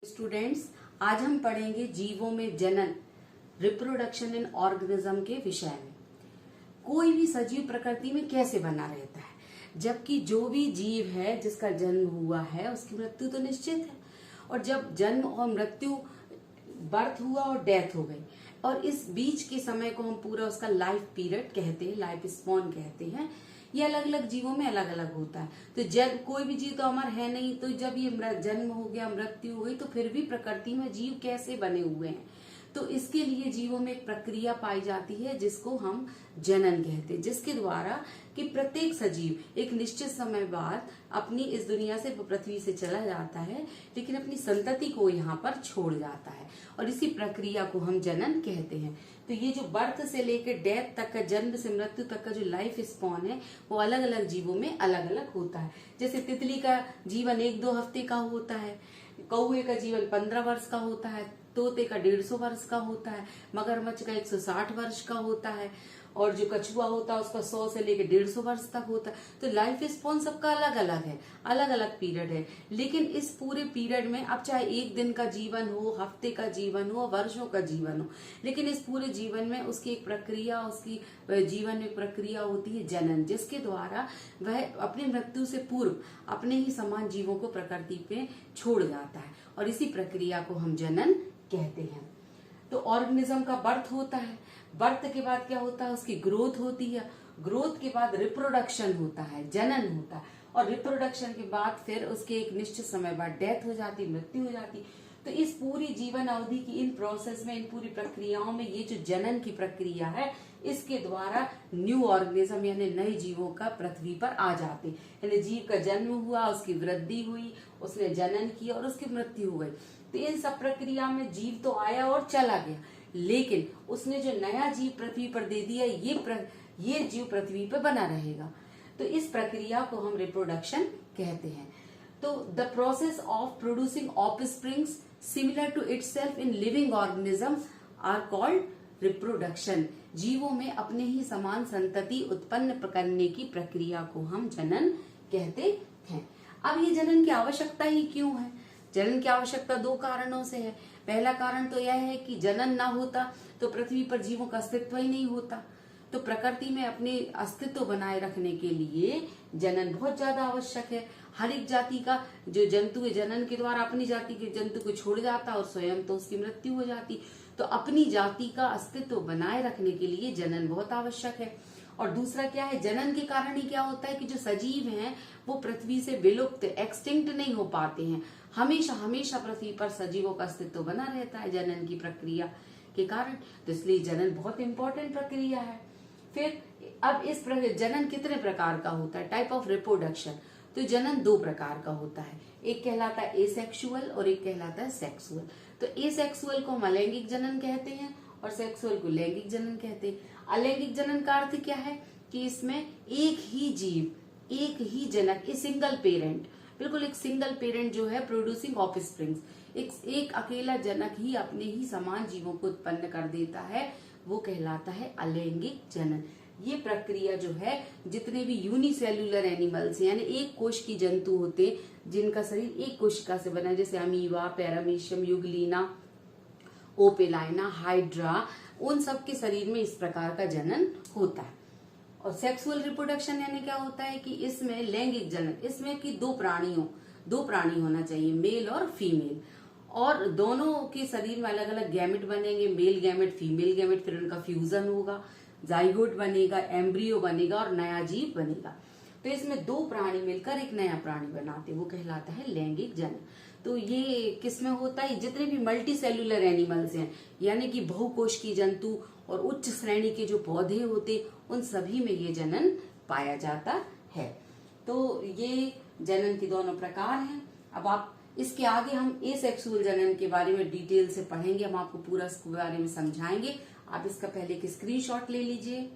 Students, आज हम पढ़ेंगे जीवों में जनन, रिप्रोडक्शन इन ऑर्गेनिज्म के विषय में। कोई भी सजीव प्रकृति में कैसे बना रहता है, जबकि जो भी जीव है जिसका जन्म हुआ है उसकी मृत्यु तो निश्चित है। और जब जन्म और मृत्यु, बर्थ हुआ और डेथ हो गई, और इस बीच के समय को हम पूरा उसका लाइफ पीरियड कहते हैं, लाइफ स्पॉन कहते हैं। ये अलग अलग जीवों में अलग अलग होता है। तो जब कोई भी जीव तो अमर है नहीं, तो जब ये जन्म हो गया, मृत्यु हो गई, तो फिर भी प्रकृति में जीव कैसे बने हुए हैं। तो इसके लिए जीवों में एक प्रक्रिया पाई जाती है जिसको हम जनन कहते हैं, जिसके द्वारा कि प्रत्येक सजीव एक निश्चित समय बाद अपनी इस दुनिया से, पृथ्वी से चला जाता है, लेकिन अपनी संतति को यहाँ पर छोड़ जाता है, और इसी प्रक्रिया को हम जनन कहते हैं। तो ये जो बर्थ से लेकर डेथ तक का, जन्म से मृत्यु तक का जो लाइफ स्पॉन है, वो अलग अलग जीवों में अलग अलग होता है। जैसे तितली का जीवन 1-2 हफ्ते का होता है, कौवे का जीवन 15 वर्ष का होता है, तोते का 150 वर्ष का होता है, मगरमच्छ का 160 वर्ष का होता है, और जो कछुआ होता है उसका 100 से लेकर 150 वर्ष तक होता है। तो लाइफ स्पॉन सबका अलग अलग है, अलग अलग पीरियड है। लेकिन इस पूरे पीरियड में, अब चाहे 1 दिन का जीवन हो, हफ्ते का जीवन हो, वर्षों का जीवन हो, लेकिन इस पूरे जीवन में उसकी एक प्रक्रिया, उसकी जीवन में प्रक्रिया होती है जनन, जिसके द्वारा वह अपनी मृत्यु से पूर्व अपने ही समान जीवों को प्रकृति पे छोड़ जाता है, और इसी प्रक्रिया को हम जनन कहते हैं। तो ऑर्गेनिज्म का बर्थ होता है, बर्थ के बाद क्या होता है, उसकी ग्रोथ होती है, ग्रोथ के बाद रिप्रोडक्शन होता है, जनन होता है, और रिप्रोडक्शन के बाद फिर उसके एक निश्चित समय बाद डेथ हो जाती, मृत्यु हो जाती। तो इस पूरी जीवन अवधि की इन प्रोसेस में, इन पूरी प्रक्रियाओं में, ये जो जनन की प्रक्रिया है, इसके द्वारा न्यू ऑर्गेनिज्म यानी नए जीवों का पृथ्वी पर आ जाते। यानी जीव का जन्म हुआ, उसकी वृद्धि हुई, उसने जनन किया और उसकी मृत्यु हो गई। तो इन सब प्रक्रिया में जीव तो आया और चला गया, लेकिन उसने जो नया जीव पृथ्वी पर दे दिया, ये जीव पृथ्वी पर बना रहेगा। तो इस प्रक्रिया को हम रिप्रोडक्शन कहते हैं। तो the process of producing offsprings similar to itself in living organism are called reproduction. जीवों में अपने ही समान संतति उत्पन्न करने की प्रक्रिया को हम जनन कहते हैं। अब ये जनन की आवश्यकता ही क्यों है? जनन की आवश्यकता 2 कारणों से है। पहला कारण तो यह है कि जनन ना होता तो पृथ्वी पर जीवों का अस्तित्व ही नहीं होता। तो प्रकृति में अपने अस्तित्व बनाए रखने के लिए जनन बहुत ज्यादा आवश्यक है। हर एक जाति का जो जंतु है, जनन के द्वारा अपनी जाति के जंतु को छोड़ जाता और स्वयं तो उसकी मृत्यु हो जाती। तो अपनी जाति का अस्तित्व बनाए रखने के लिए जनन बहुत आवश्यक है। और दूसरा क्या है, जनन के कारण ही क्या होता है कि जो सजीव हैं वो पृथ्वी से विलुप्त, एक्सटिंक्ट नहीं हो पाते हैं। हमेशा हमेशा पृथ्वी पर सजीवों का अस्तित्व बना रहता है जनन की प्रक्रिया के कारण। तो इसलिए जनन बहुत इंपॉर्टेंट प्रक्रिया है। फिर अब इस जनन कितने प्रकार का होता है, टाइप ऑफ रिप्रोडक्शन। तो जनन 2 प्रकार का होता है, एक कहलाता है एसेक्सुअल और एक कहलाता है सेक्सुअल। तो एसेक्सुअल को हम अलैंगिक जनन कहते हैं और सेक्सुअल को लैंगिक जनन कहते हैं। अलैंगिक जनन का अर्थ क्या है कि इसमें एक ही जीव, एक ही जनक, ए सिंगल पेरेंट, बिल्कुल एक सिंगल पेरेंट जो है प्रोड्यूसिंग ऑफस्प्रिंग्स, एक अकेला जनक ही अपने ही समान जीवों को उत्पन्न कर देता है, वो कहलाता है अलैंगिक जनन। ये प्रक्रिया जो है, जितने भी यूनिसेल्युलर एनिमल्स यानी एक कोश की जंतु होते जिनका शरीर एक कोशिका से बना है, जैसे अमीबा, पैरामीशियम, युगलीना, ओपेलाइना, हाइड्रा, उन सब के शरीर में इस प्रकार का जनन होता है। और सेक्सुअल रिप्रोडक्शन यानी क्या होता है कि इसमें लैंगिक जनन, इसमें कि दो प्राणी होना चाहिए, मेल और फीमेल, और दोनों के शरीर में अलग अलग गैमेट बनेंगे, मेल गैमेट, फीमेल गैमेट, फिर उनका फ्यूजन होगा, जाइगोट बनेगा, एम्ब्रियो बनेगा और नया जीव बनेगा। तो इसमें 2 प्राणी मिलकर एक नया प्राणी बनाते, वो कहलाता है लैंगिक जनन। तो ये किसमें होता है, जितने भी मल्टी सेल्यूलर एनिमल्स हैं यानी कि बहुकोश की जंतु और उच्च श्रेणी के जो पौधे होते, उन सभी में ये जनन पाया जाता है। तो ये जनन के दोनों प्रकार हैं। अब आप इसके आगे हम एसेक्सुअल जनन के बारे में डिटेल से पढ़ेंगे, हम आपको पूरा इसके बारे में समझाएंगे। आप इसका पहले एक स्क्रीनशॉट ले लीजिए।